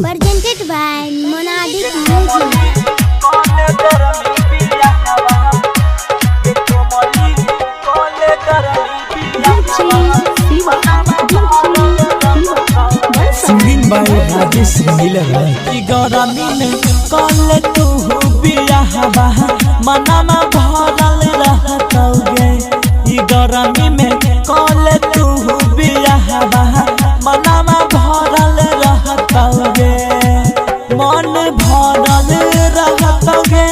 Presented by Monadic Music. Singing by Rajesh Miller. गरमी में कल तू बियाहबा मनमा भरल रहतौगे। गरमी में कल तू बियाहबा मनमा भरल रहतौगे। मन भरल रहतौगे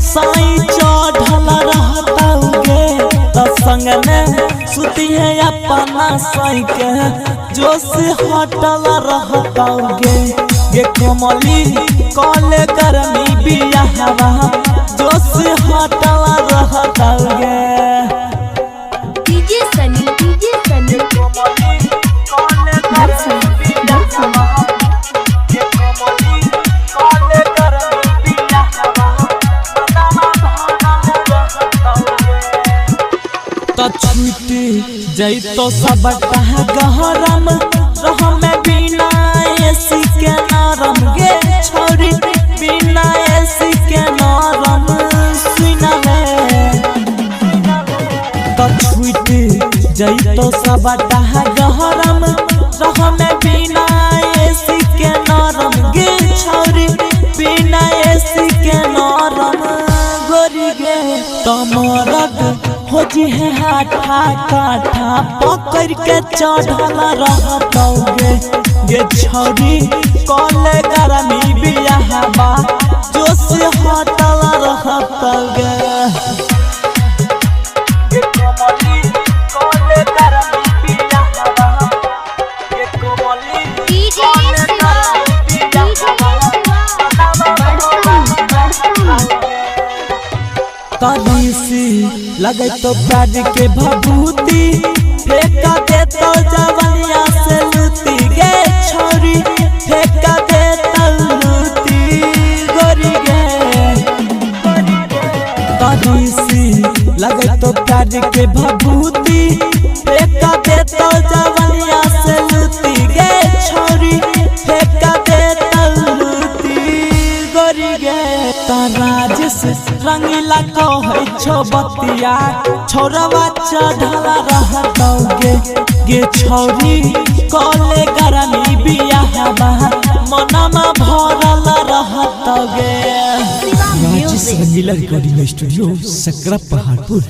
साई चढ़ल रहतौगे। तो संग में सुती है अपना साई के जोश हटल रहतौगे। ये कोमली कल गरमी बियाहबा जोश हटल रहतौगे। DJ Sunny कोमली कल गरमी बियाहबा ये कोमली कल गरमी बियाहबा मनमा भरल रहतौगे। तो छूटी जैतो सब गहरम रहम बिना एसी के नरम गे छोरी बिना एसी के नरम सुना में। तो छूटी जैतो सब गहरम रहम बिना एसी के नरम गे छोरी बिना एसी के नरम गोरी गे। तमरग हो जी है हाथा काठा पकड़ के चढ़ल रहतौगे। ये छौरी कल गरमी बियाहबा जोश हटल रहतौगे। ये कोमली कल गरमी बियाहबा ये कोमली DJ कनीसी लगे तो प्यार के भभूति फेंका दे तो जवनिया से लूटी गे छोरी फेंका दे तो लूटी गोरी गे। कनीसी लगे तो प्यार के भभूति फेंका दे तो जवनिया से लूटी गे छोरी फेंका दे तो लूटी गोरी गे। राजेश रंगीला कहै छो बतिया छोरवा चढ़ल रहतौगे। गे छौरी कल गरमी बियाहबा मनमा भरल रहतौगे। राजेश रंगीला रिकॉर्डिंग स्टूडियो सकरा पहाड़पुर।